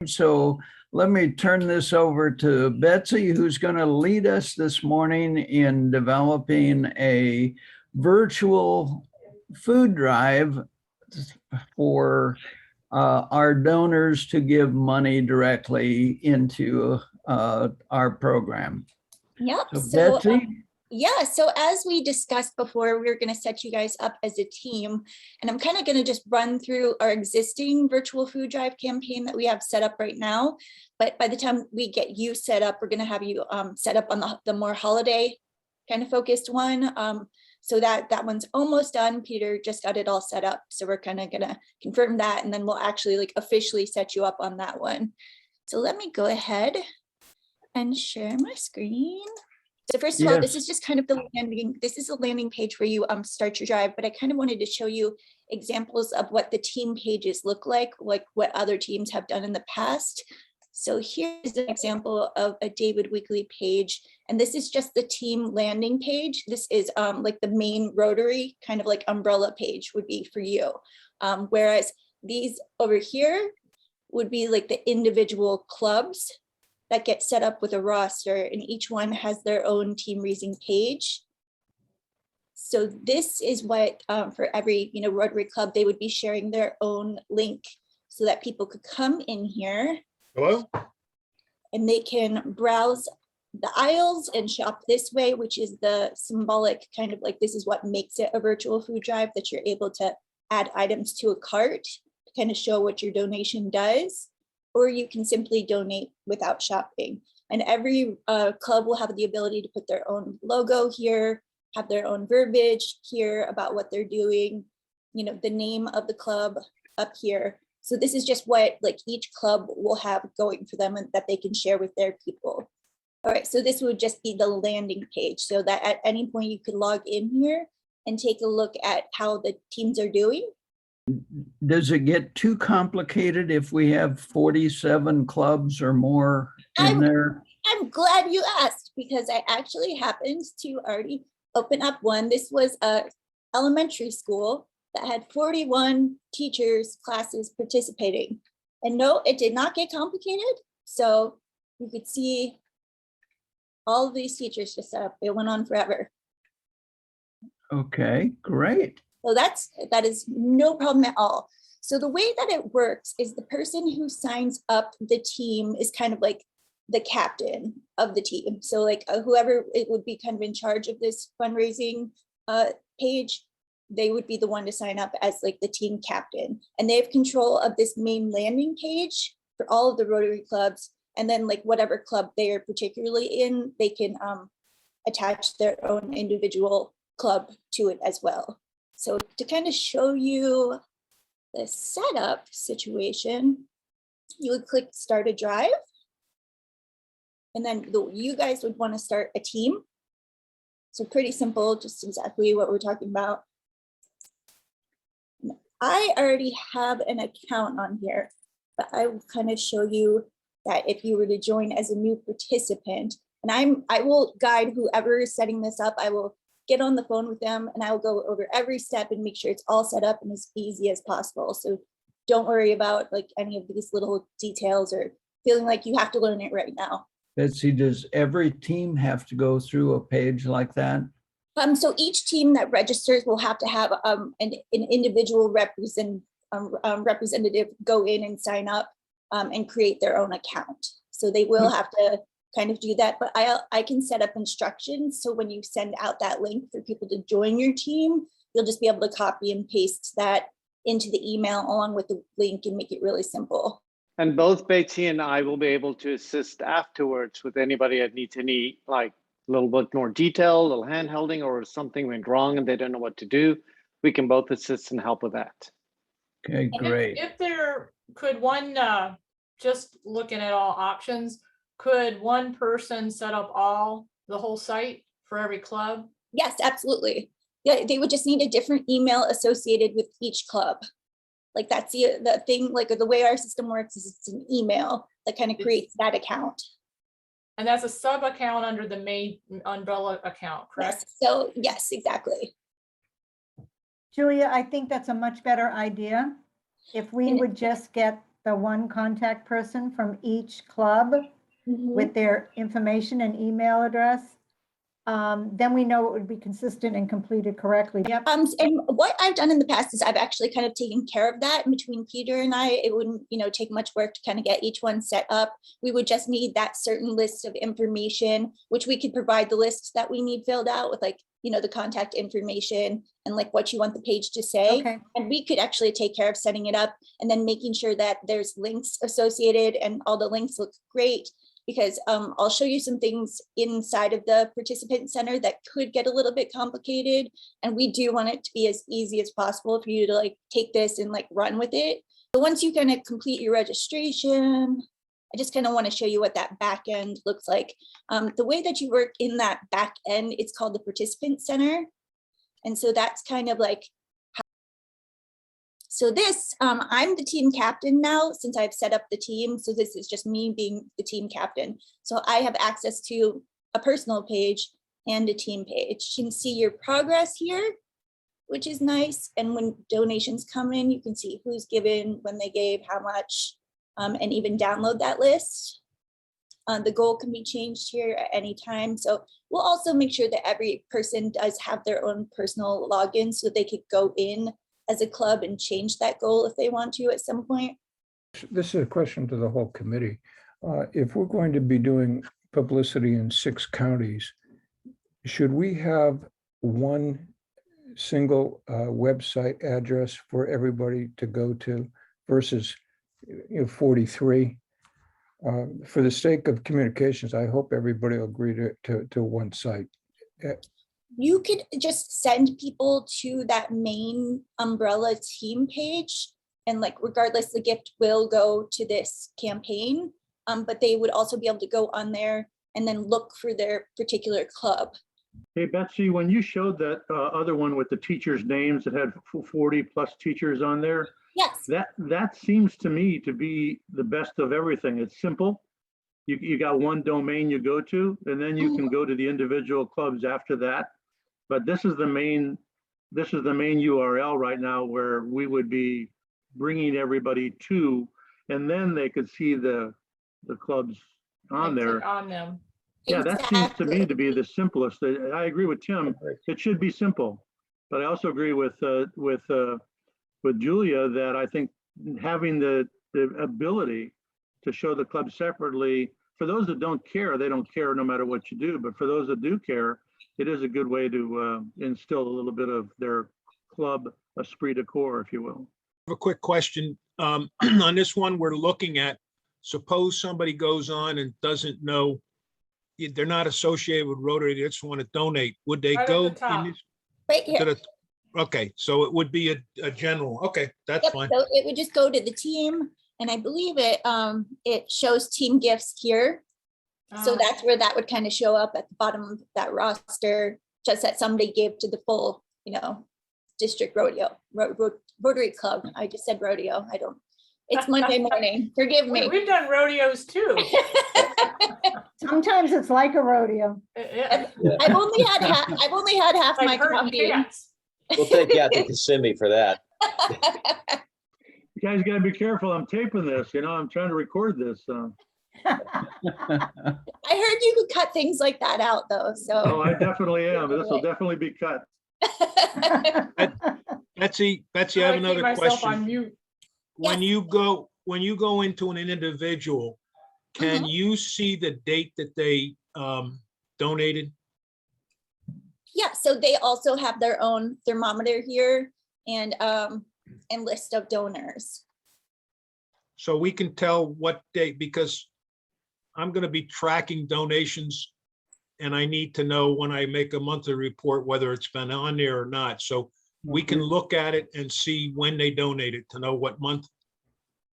So let me turn this over to Betsy, who's going to lead us this morning in developing a virtual food drive for our donors to give money directly into our program. Yep. So Betsy? Yeah, so as we discussed before, we're going to set you guys up as a team, and I'm kind of going to just run through our existing virtual food drive campaign that we have set up right now. But by the time we get you set up, we're going to have you set up on the more holiday kind of focused one. So that one's almost done. Peter just got it all set up. So we're kind of going to confirm that, and then we'll actually like officially set you up on that one. So let me go ahead and share my screen. So first of all, this is just kind of the landing. This is a landing page where you start your drive, but I kind of wanted to show you examples of what the team pages look like what other teams have done in the past. So here's an example of a David Weekly page, and this is just the team landing page. This is like the main Rotary kind of like umbrella page would be for you. Whereas these over here would be like the individual clubs that get set up with a roster, and each one has their own Team Raising page. So this is what for every Rotary Club, they would be sharing their own link so that people could come in here. Hello? And they can browse the aisles and shop this way, which is the symbolic kind of like, this is what makes it a virtual food drive, that you're able to add items to a cart to kind of show what your donation does. Or you can simply donate without shopping. And every club will have the ability to put their own logo here, have their own verbiage here about what they're doing, the name of the club up here. So this is just what like each club will have going for them and that they can share with their people. All right, so this would just be the landing page, so that at any point you could log in here and take a look at how the teams are doing. Does it get too complicated if we have 47 clubs or more in there? I'm glad you asked, because I actually happened to already open up one. This was a elementary school that had 41 teachers classes participating. And no, it did not get complicated. So you could see all of these teachers just set up. It went on forever. Okay, great. So that is no problem at all. So the way that it works is the person who signs up the team is kind of like the captain of the team. So like whoever it would be kind of in charge of this fundraising page, they would be the one to sign up as like the team captain. And they have control of this main landing page for all of the Rotary clubs. And then like whatever club they are particularly in, they can attach their own individual club to it as well. So to kind of show you the setup situation, you would click start a drive. And then you guys would want to start a team. So pretty simple, just exactly what we're talking about. I already have an account on here, but I will kind of show you that if you were to join as a new participant, and I will guide whoever is setting this up, I will get on the phone with them and I will go over every step and make sure it's all set up and as easy as possible. So don't worry about like any of these little details or feeling like you have to learn it right now. Betsy, does every team have to go through a page like that? So each team that registers will have to have an individual representative go in and sign up and create their own account. So they will have to kind of do that, but I can set up instructions. So when you send out that link for people to join your team, you'll just be able to copy and paste that into the email along with the link and make it really simple. And both Betsy and I will be able to assist afterwards with anybody that needs any, like a little bit more detail, a little hand holding, or something went wrong and they don't know what to do. We can both assist and help with that. Okay, great. If there could one, just looking at all options, could one person set up the whole site for every club? Yes, absolutely. Yeah, they would just need a different email associated with each club. Like that's the thing, like the way our system works is it's an email that kind of creates that account. And that's a sub account under the main umbrella account, correct? Yes. So yes, exactly. Julia, I think that's a much better idea. If we would just get the one contact person from each club with their information and email address, then we know it would be consistent and completed correctly. Yep. And what I've done in the past is I've actually kind of taken care of that. And between Peter and I, it wouldn't, take much work to kind of get each one set up. We would just need that certain list of information, which we could provide the lists that we need filled out with, like, the contact information and like what you want the page to say. Okay. And we could actually take care of setting it up and then making sure that there's links associated and all the links look great. Because I'll show you some things inside of the participant center that could get a little bit complicated. And we do want it to be as easy as possible for you to like take this and like run with it. So once you kind of complete your registration, I just kind of want to show you what that back end looks like. The way that you work in that back end, it's called the participant center. And so that's kind of like, so this, I'm the team captain now since I've set up the team. So this is just me being the team captain. So I have access to a personal page and a team page. You can see your progress here, which is nice. And when donations come in, you can see who's given, when they gave, how much, and even download that list. The goal can be changed here at any time. So we'll also make sure that every person does have their own personal login so they could go in as a club and change that goal if they want to at some point. This is a question to the whole committee. If we're going to be doing publicity in 6 counties, should we have one single website address for everybody to go to versus 43? For the sake of communications, I hope everybody will agree to one site. You could just send people to that main umbrella team page, and like regardless, the gift will go to this campaign, but they would also be able to go on there and then look for their particular club. Hey, Betsy, when you showed that other one with the teachers' names that had 40 plus teachers on there, Yes. that seems to me to be the best of everything. It's simple. You got one domain you go to, and then you can go to the individual clubs after that. But this is the main URL right now where we would be bringing everybody to, and then they could see the clubs on And click there. On them. Yeah, that seems to me to be the simplest. I agree with Tim. It should be simple, but I also agree with Julia that I think having the ability to show the club separately, for those that don't care, they don't care no matter what you do. But for those that do care, it is a good way to instill a little bit of their club esprit de corps, if you will. A quick question. On this one we're looking at, suppose somebody goes on and doesn't know, they're not associated with Rotary, they just want to donate. Would they Right at go? the top. Right here. Okay, so it would be a general. Okay, that's Yep, fine. so it would just go to the team, and I believe it shows team gifts here. So that's where that would kind of show up at the bottom of that roster, just that somebody gave to the full, district rodeo, Rotary Club. I just said rodeo. It's Monday morning. Forgive me. We've done rodeos too. Sometimes it's like a rodeo. Yeah. I've only had half my Like herding coffee. cats. We'll take you out to Kissimmee for that. You guys gotta be careful. I'm taping this, I'm trying to record this. I heard you could cut things like that out though, Oh, so. I definitely am. This will definitely be cut. Betsy, I have I keep another myself on question. mute. When you go into an individual, can you see the date that they donated? Yeah, so they also have their own thermometer here and list of donors. So we can tell what date, because I'm going to be tracking donations and I need to know when I make a monthly report, whether it's been on there or not. So we can look at it and see when they donated to know what month.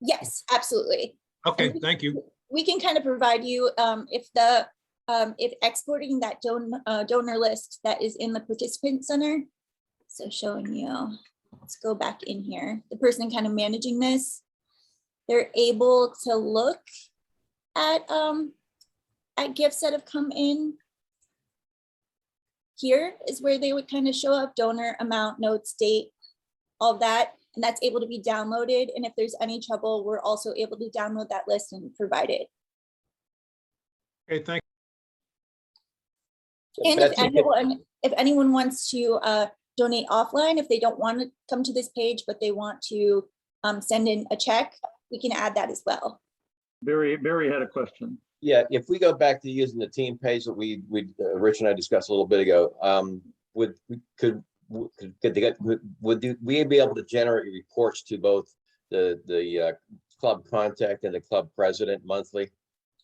Yes, absolutely. Okay, thank you. We can kind of provide you if exporting that donor list that is in the participant center. So showing you, let's go back in here. The person kind of managing this, they're able to look at gifts that have come in. Here is where they would kind of show up donor amount, notes, date, all that. and that's able to be downloaded. And if there's any trouble, we're also able to download that list and provide it. Okay, thank And Betsy, if anyone wants to donate offline, if they don't want to come to this page, but they want to send in a check, we can add that as well. Barry had a question. Yeah, if we go back to using the team page that we Rich and I discussed a little bit ago, would we be able to generate reports to both the club contact and the club president monthly?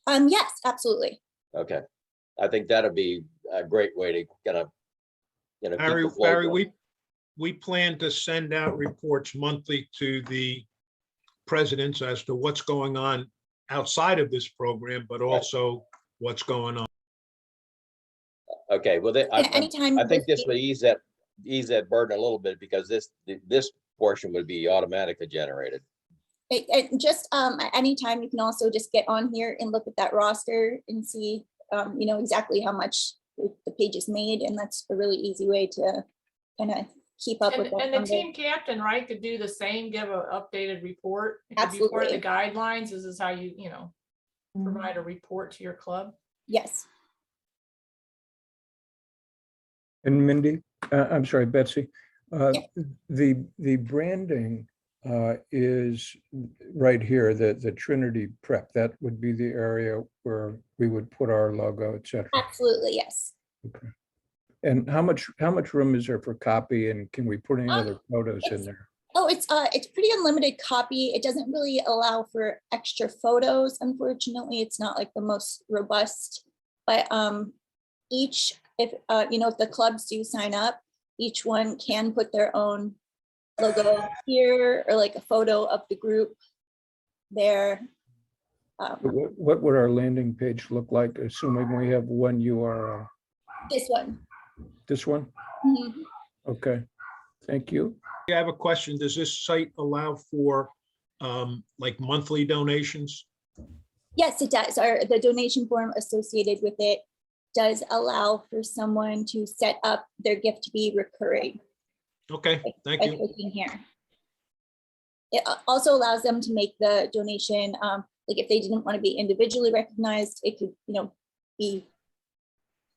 Yes, absolutely. Okay, I think that'd be a great way to kind of, keep the Barry, flow going. we plan to send out reports monthly to the presidents as to what's going on outside of this program, but also what's going on. Okay, well, And anytime. I think this would ease that burden a little bit, because this portion would be automatically generated. Just at any time, you can also just get on here and look at that roster and see, exactly how much the page is made. And that's a really easy way to kind of keep up with that. And the number. team captain, right, could do the same, give an updated report. It could be part of the guidelines. This is how you, provide a report to your club. Yes. And Mindy, I'm sorry, Betsy, the branding is right here, the Trinity Prep. That would be the area where we would put our logo, et cetera. Absolutely, yes. Okay. And how much room is there for copy, and can we put any other photos in there? Oh, it's pretty unlimited copy. It doesn't really allow for extra photos. Unfortunately, it's not like the most robust, but if the clubs do sign up, each one can put their own logo here, or like a photo of the group there. What would our landing page look like, assuming we have one URL? This one. This one? Mhm. Okay, thank you. I have a question. Does this site allow for like monthly donations? Yes, it does. The donation form associated with it does allow for someone to set up their gift to be recurring. Okay, thank By you. clicking here. It also allows them to make the donation, like if they didn't want to be individually recognized, it could, be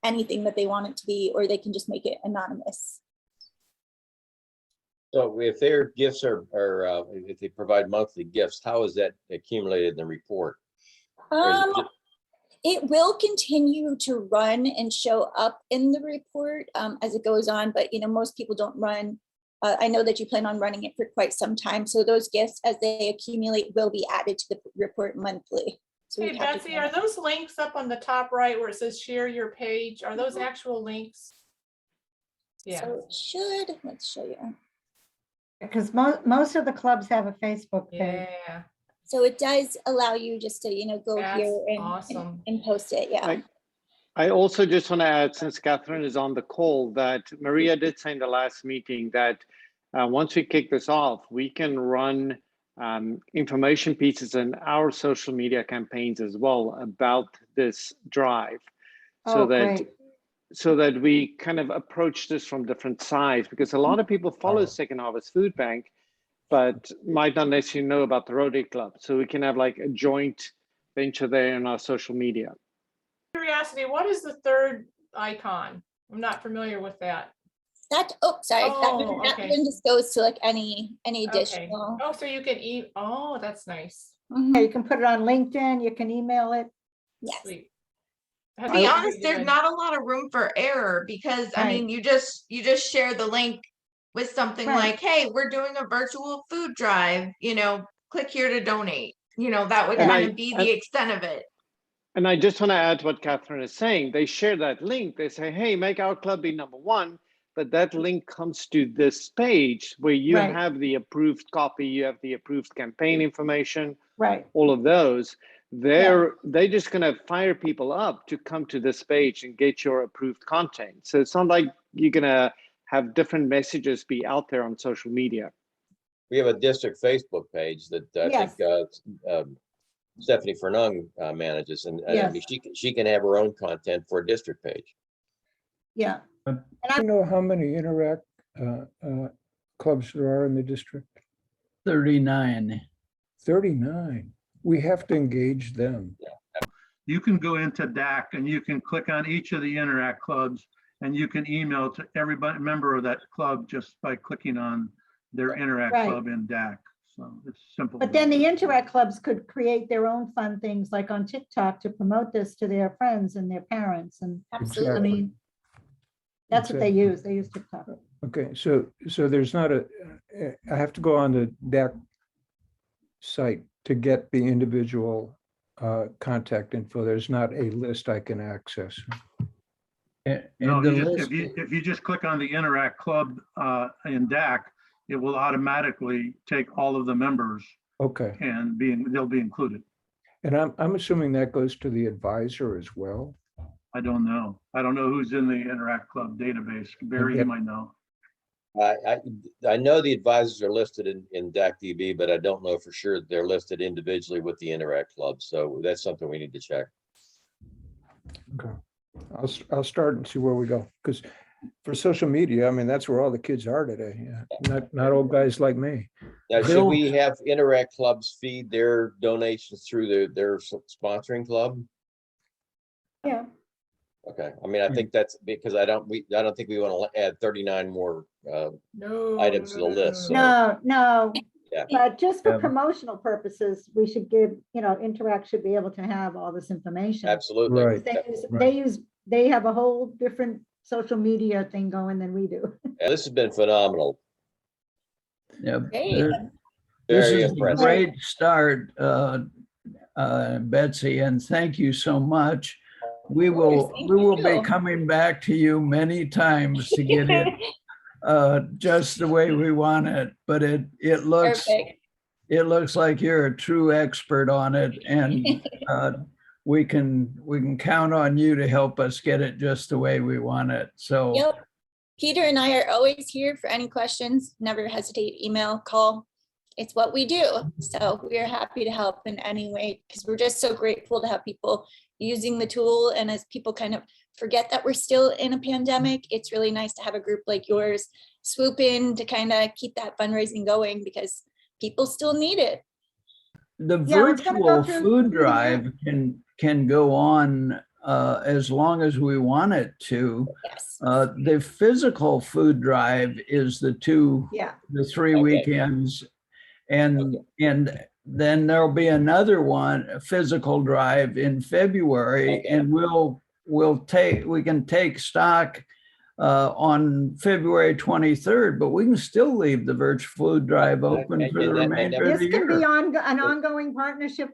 anything that they want it to be, or they can just make it anonymous. So if their gifts are if they provide monthly gifts, how is that accumulated in the report? Or is it just- It will continue to run and show up in the report as it goes on, but most people don't run. I know that you plan on running it for quite some time, so those gifts, as they accumulate, will be added to the report monthly. So Hey, we'd have to Betsy, kind are those links up on the top right where it says share your page? Are those actual links? Yeah. So it should, let's show you. Because most of the clubs have a Facebook page. Yeah. So it does allow you just to, go That's here awesome. and post it, yeah. I also just want to add, since Catherine is on the call, that Maria did say in the last meeting that once we kick this off, we can run information pieces in our social media campaigns as well about this drive. Oh, great. So that we kind of approach this from different sides, because a lot of people follow Second Harvest Food Bank, but might not necessarily know about the Rotary Club. So we can have like a joint venture there in our social media. Curiosity, what is the third icon? I'm not familiar with that. That, Oh, that okay. one just goes to like any Okay. additional. Oh, so you can eat. Oh, that's nice. Mhm. Yeah, you can put it on LinkedIn, you can email it. Yes. Sweet. To be honest, there's not a lot of room for error, because I mean, you just share the link with something Right. like, hey, we're doing a virtual food drive, click here to donate. That would And kind of be the extent of it. And I just want to add what Catherine is saying. They share that link. They say, hey, make our club be #1. But that link comes to this page where you Right. have the approved copy, you have the approved campaign information, Right. all of those. They're just going to fire people up to come to this page and get your approved content. So it's not like you're going to have different messages be out there on social media. We have a district Facebook page that I think Stephanie Fernung manages, and I mean, she can have her own content for a district page. Yeah. Do you know how many Interact clubs there are in the district? 39. 39. We have to engage them. You can go into DAC and you can click on each of the Interact clubs and you can email to everybody, member of that club, just by clicking on their Interact Right. club in DAC. So it's simple. But then the Interact clubs could create their own fun things like on TikTok to promote this to their friends and their parents. And I Absolutely. mean, that's what they use. They use TikTok. Okay, so there's not I have to go on the DAC site to get the individual contact info. There's not a list I can access. And No, the you just, list- if you just click on the Interact club in DAC, it will automatically take all of the members Okay, and they'll be included. and I'm assuming that goes to the advisor as well. I don't know. I don't know who's in the Interact club database. Barry, Okay. you might know. I know the advisors are listed in DACDB, but I don't know for sure they're listed individually with the Interact Club. So that's something we need to check. Okay, I'll start and see where we go, because for social media, I mean, that's where all the kids are today. Yeah, not old guys like me. Now, should Bill- we have Interact Clubs feed their donations through their sponsoring club? Yeah. Okay, I mean, I think that's because I don't think we want to add 39 more No. items to the list. So, No. Yeah. But just for Yeah. promotional purposes, we should give, Interact should be able to have all this information. absolutely. Right. They have a whole different social media thing going than we do. Yeah, this has been phenomenal. Yeah, Great. This Very is a impressive. great start, Betsy, and thank you so much. We will be you. coming back to you many times to get it just the way we want it, but it looks Perfect. like you're a true expert on it, and we can count on you to help us get it just the way we want it. So Yep. Peter and I are always here for any questions. Never hesitate, email, call. It's what we do. So we are happy to help in any way because we're just so grateful to have people using the tool. And as people kind of forget that we're still in a pandemic, it's really nice to have a group like yours swoop in to kind of keep that fundraising going because people still need it. the Yeah, it's gonna go virtual through food the drive can go on as long as we want it to. Yes. The physical food drive is the 3 Okay. weekends. And then there'll be another one, a physical drive in February, Okay. and we can take stock on February 23rd, but we can still leave the virtual food drive open And for the that may remainder never- of This the can be year. an ongoing partnership.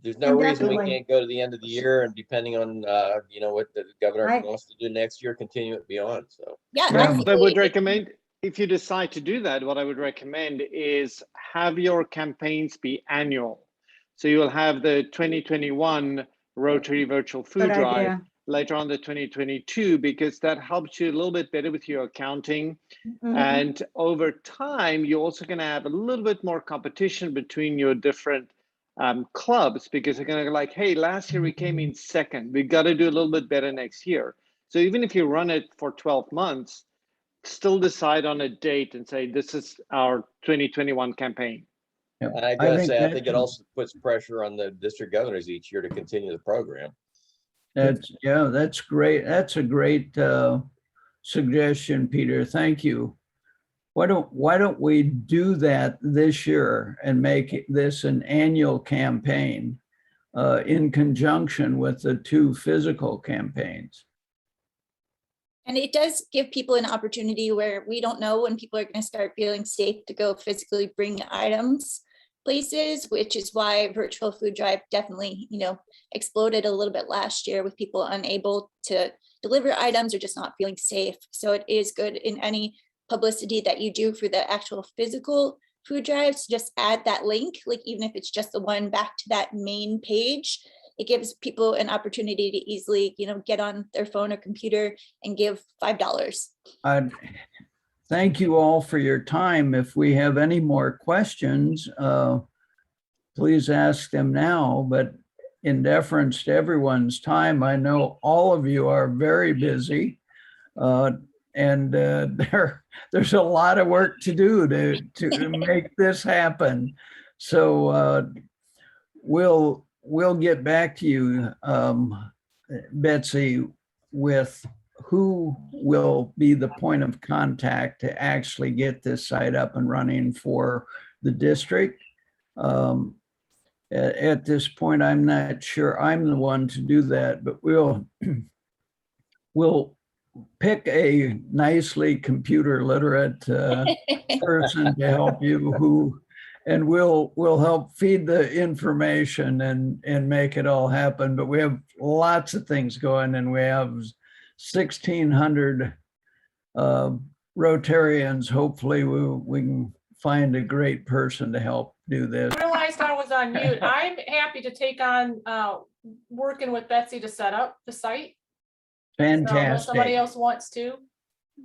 There's no reason we Indefinitely. can't go to the end of the year, and depending on what the governor Right. wants to do next year, continue it beyond. So Yeah. Yeah. What I would absolutely. recommend, if you decide to do that, what I would recommend is have your campaigns be annual. So you'll have the 2021 Rotary Virtual Food Good Drive, idea. later on the 2022, because that helps you a little bit better with your accounting. Mhm. And over time, you're also going to have a little bit more competition between your different clubs because they're going to like, hey, last year we came in second. We got to do a little bit better next year. So even if you run it for 12 months, still decide on a date and say, this is our 2021 campaign. Yep. and I gotta say, I that- think it also puts pressure on the district governors each year to continue the program. That's great. That's a great suggestion, Peter. Thank you. Why don't we do that this year and make this an annual campaign in conjunction with the 2 physical campaigns? And it does give people an opportunity where we don't know when people are going to start feeling safe to go physically bring items places, which is why virtual food drive definitely, exploded a little bit last year with people unable to deliver items or just not feeling safe. So it is good in any publicity that you do for the actual physical food drives, just add that link, like even if it's just the one back to that main page. It gives people an opportunity to easily, get on their phone or computer and give $5. Thank you all for your time. If we have any more questions, please ask them now, but in deference to everyone's time, I know all of you are very busy. there's a lot of work to do to make this happen. So we'll get back to you, Betsy, with who will be the point of contact to actually get this site up and running for the district. At this point, I'm not sure I'm the one to do that, but we'll pick a nicely computer literate person to help you and we'll help feed the information and make it all happen. But we have lots of things going, and we have 1,600 Rotarians. Hopefully we can find a great person to help do this. I realized I was on mute. I'm happy to take on working with Betsy to set up the site. So unless somebody Fantastic. else wants to.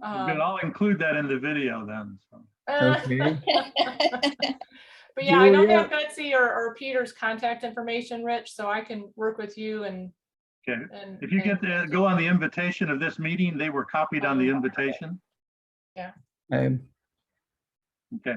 Good, I'll include that in the video then. So. Okay. But yeah, I don't Julia? have Betsy or Peter's contact information, Rich, so I can work with you and. Okay, and if you get to go on the invitation of this meeting, they were copied on the invitation. Um, Okay,